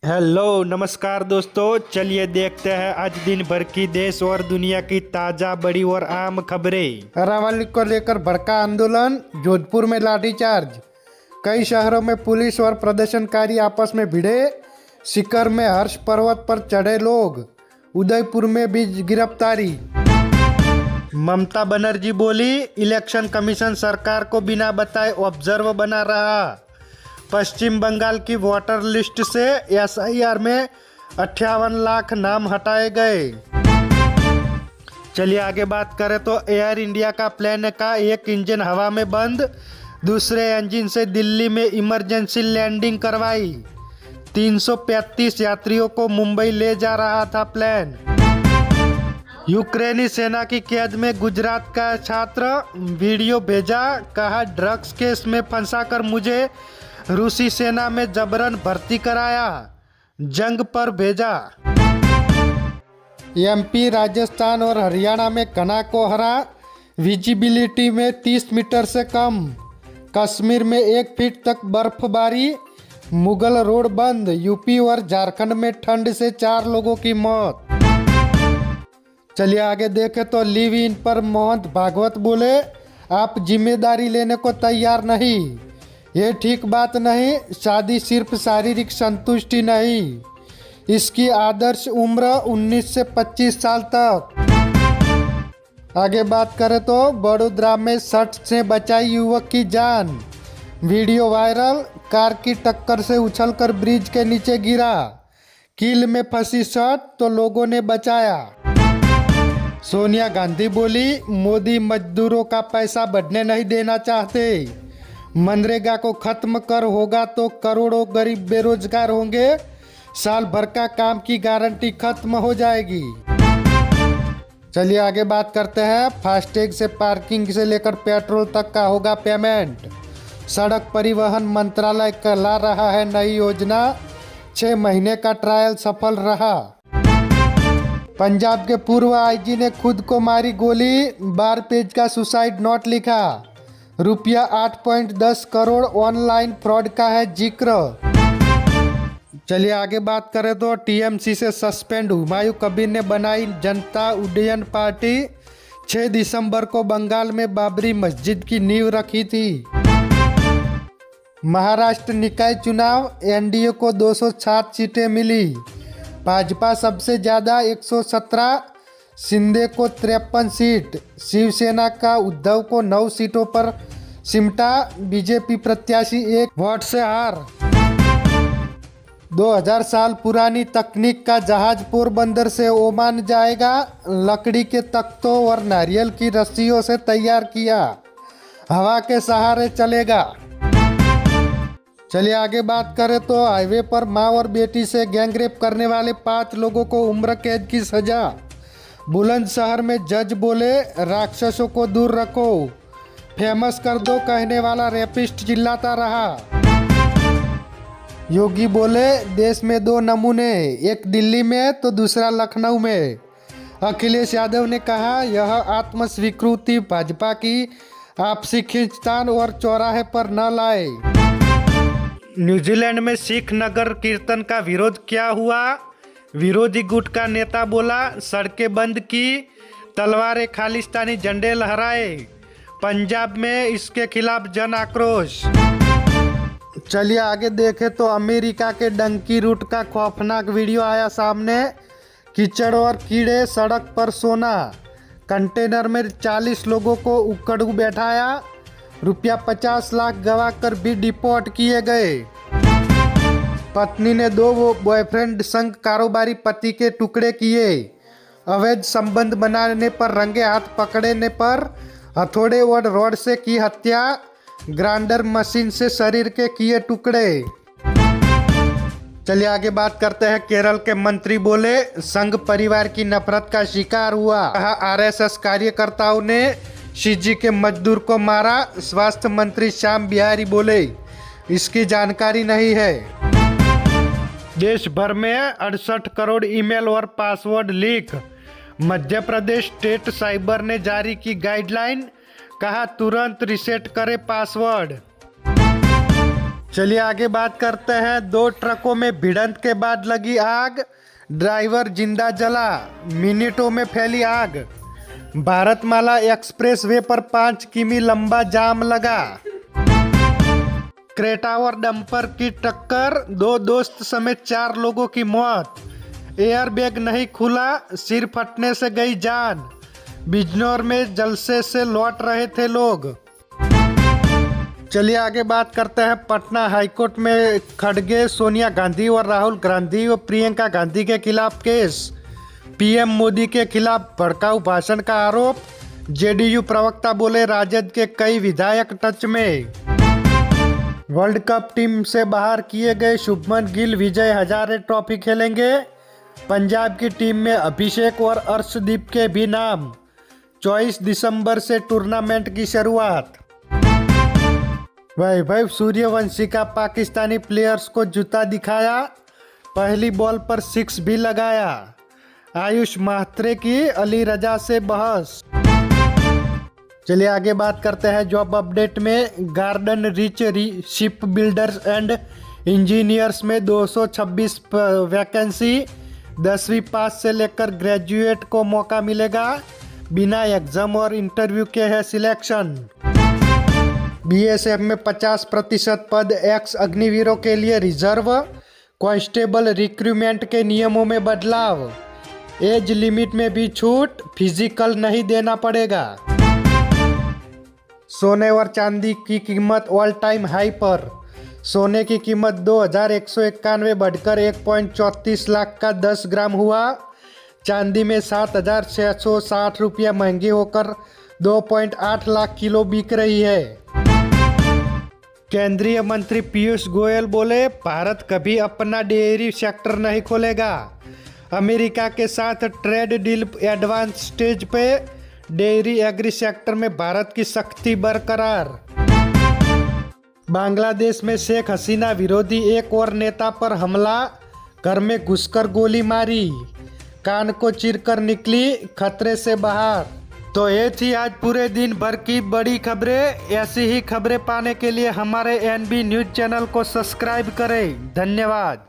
Hello नमस्कार दोस्तों, चलिए देखते हैं आज दिन भर की देश और दुनिया की ताजा बड़ी और आम खबरें। अरावली को लेकर भड़का आंदोलन, जोधपुर में लाठीचार्ज, कई शहरों में पुलिस और प्रदर्शनकारी आपस में भिड़े, सीकर में हर्ष पर्वत पर चढ़े लोग, उदयपुर में भी गिरफ्तारी। ममता बनर्जी बोली, इलेक्शन कमीशन सरकार को बिना बताए ऑब्जर्व बना रहा। पश्चिम बंगाल की वोटर लिस्ट से एसआईआर में 58 लाख नाम हटाए गए। चलिए आगे बात करें तो एयर इंडिया का प्लेन का एक इंजन हवा में बंद, दूसरे इंजन से दिल्ली में इमरजेंसी लैंडिंग करवाई। 335 यात्रियों को मुंबई ले जा रहा था प्लेन। यूक्रेनी सेना की कैद में गुजरात का छात्र, वीडियो भेजा, कहा ड्रग्स केस में फंसाकर मुझे रूसी सेना में जबरन भर्ती कराया, जंग पर भेजा। एमपी, राजस्थान और हरियाणा में घना कोहरा, विजिबिलिटी में 30 मीटर से कम। कश्मीर में 1 फीट तक बर्फबारी, मुगल रोड बंद। यूपी और झारखंड में ठंड से 4 लोगों की मौत। चलिए आगे देखें तो लिव इन पर मोहन भागवत बोले, आप जिम्मेदारी लेने को तैयार नहीं, ये ठीक बात नहीं। शादी सिर्फ शारीरिक संतुष्टि नहीं, इसकी आदर्श उम्र 19 से 25 साल तक। आगे बात करें तो बड़ोदरा में शर्ट से बचाई युवक की जान, वीडियो वायरल, कार की टक्कर से उछलकर ब्रिज के नीचे गिरा, कील में फंसी शर्ट तो लोगों ने बचाया। सोनिया गांधी बोली, मोदी मजदूरों का पैसा बढ़ने नहीं देना चाहते, मनरेगा को खत्म कर होगा तो करोड़ों गरीब बेरोजगार होंगे, साल भर का काम की गारंटी खत्म हो जाएगी। चलिए आगे बात करते हैं, फास्टैग से पार्किंग से लेकर पेट्रोल तक का होगा पेमेंट। सड़क परिवहन मंत्रालय ला रहा है नई योजना, 6 महीने का ट्रायल सफल रहा। पंजाब के पूर्व आईजी ने खुद को मारी गोली, 12 पेज का सुसाइड नोट लिखा, रुपया 8.10 करोड़ ऑनलाइन फ्रॉड का है जिक्र। चलिए आगे बात करें तो टीएमसी से सस्पेंड हुमायूं कबीर ने बनाई जनता उड्डयन पार्टी, 6 दिसंबर को बंगाल में बाबरी मस्जिद की नींव रखी थी। महाराष्ट्र निकाय चुनाव, एनडीए को 207 सीटें मिली, भाजपा सबसे ज़्यादा 117, शिंदे को 53 सीट, शिवसेना का उद्धव को 9 सीटों पर सिमटा, बीजेपी प्रत्याशी 1 वोट से हार। 2000 साल पुरानी तकनीक का जहाज पोरबंदर से ओमान जाएगा, लकड़ी के तख्तों और नारियल की रस्सियों से तैयार किया, हवा के सहारे चलेगा। चलिए आगे बात करें तो हाईवे पर मां और बेटी से गैंगरेप करने वाले 5 लोगों को उम्र कैद की सजा। बुलंदशहर में जज बोले, राक्षसों को दूर रखो, फेमस कर दो कहने वाला रेपिस्ट चिल्लाता रहा। योगी बोले, देश में 2 नमूने, एक दिल्ली में तो दूसरा लखनऊ में। अखिलेश यादव ने कहा, यह आत्मस्वीकृति भाजपा की आपसी खींचतान और चौराहे पर न लाए। न्यूजीलैंड में सिख नगर कीर्तन का विरोध क्या हुआ? विरोधी गुट का नेता बोला, सड़कें बंद की, तलवारें खालिस्तानी झंडे लहराए। पंजाब में इसके खिलाफ जन आक्रोश। चलिए आगे देखें तो अमेरिका के डंकी रूट का खौफनाक वीडियो आया सामने, कीचड़ और कीड़े, सड़क पर सोना, कंटेनर में 40 लोगों को उकड़ू बैठाया, रुपया 50 लाख गवा कर भी डिपोर्ट किए गए। पत्नी ने 2 बॉयफ्रेंड संग कारोबारी पति के टुकड़े किए, अवैध संबंध बनाने पर रंगे हाथ पकड़ने पर हथौड़े और रॉड से की हत्या, ग्राइंडर मशीन से शरीर के किए टुकड़े। चलिए आगे बात करते हैं, केरल के मंत्री बोले, संघ परिवार की नफरत का शिकार हुआ, कहा आरएसएस कार्यकर्ताओं ने सीजी के मजदूर को मारा। स्वास्थ्य मंत्री श्याम बिहारी बोले, इसकी जानकारी नहीं है। देश भर में 68 करोड़ ईमेल और password leak, Madhya Pradesh state cyber ने जारी की गाइडलाइन, कहा तुरंत रिसेट करे पासवर्ड। चलिए आगे बात करते हैं। 2 ट्रकों में भिड़ंत के बाद लगी आग, ड्राइवर जिंदा जला, मिनटों में फैली आग। भारतमाला एक्सप्रेस वे पर 5 किमी लंबा जाम लगा। क्रेटा और डंपर की टक्कर, 2 दोस्त समेत 4 लोगों की मौत। एयरबैग नहीं खुला, सिर फटने से गई जान। बिजनौर में जलसे से लौट रहे थे लोग। चलिए आगे बात करते हैं। पटना हाईकोर्ट में खड़गे, सोनिया गांधी और राहुल गांधी और प्रियंका गांधी के खिलाफ केस। पीएम मोदी के खिलाफ भड़काऊ भाषण का आरोप। जेडीयू प्रवक्ता बोले राजद के कई विधायक टच में। वर्ल्ड कप टीम से बाहर किए गए शुभमन गिल विजय हजारे ट्रॉफी खेलेंगे। पंजाब की टीम में अभिषेक और अर्शदीप के भी नाम। 24 दिसंबर से टूर्नामेंट की शुरुआत। वैभव सूर्यवंशी का पाकिस्तानी प्लेयर्स को जूता दिखाया, पहली बॉल पर 6 भी लगाया। आयुष मात्रे की अली रजा से बहस। चलिए आगे बात करते हैं जॉब अपडेट में। Garden rich ship builders and engineers में 226 वैकेंसी। 10वीं पास से लेकर ग्रेजुएट को मौका मिलेगा। बिना एग्जाम और इंटरव्यू के है सिलेक्शन। बीएसएफ में 50% पद एक्स अग्निवीरों के लिए रिजर्व। कांस्टेबल रिक्रूटमेंट के नियमों में बदलाव। एज लिमिट में भी छूट, फिजिकल नहीं देना पड़ेगा। सोने और चांदी की कीमत ऑल टाइम हाई पर। सोने की कीमत 2191 बढ़कर 1.34 लाख का 10 ग्राम हुआ। चांदी में 7660 रुपया महंगी होकर 2.8 लाख किलो बिक रही है। केंद्रीय मंत्री पीयूष गोयल बोले भारत कभी अपना डेयरी सेक्टर नहीं खोलेगा। अमेरिका के साथ ट्रेड डील एडवांस स्टेज पे। डेयरी एग्री सेक्टर में भारत की सख्ती बरकरार। बांग्लादेश में शेख हसीना विरोधी एक और नेता पर हमला, घर में घुसकर गोली मारी, कान को चीरकर निकली खतरे से बाहर। तो ये थी आज पूरे दिन भर की बड़ी खबरें। ऐसी ही खबरें पाने के लिए हमारे एनबी न्यूज चैनल को सब्सक्राइब करें। धन्यवाद।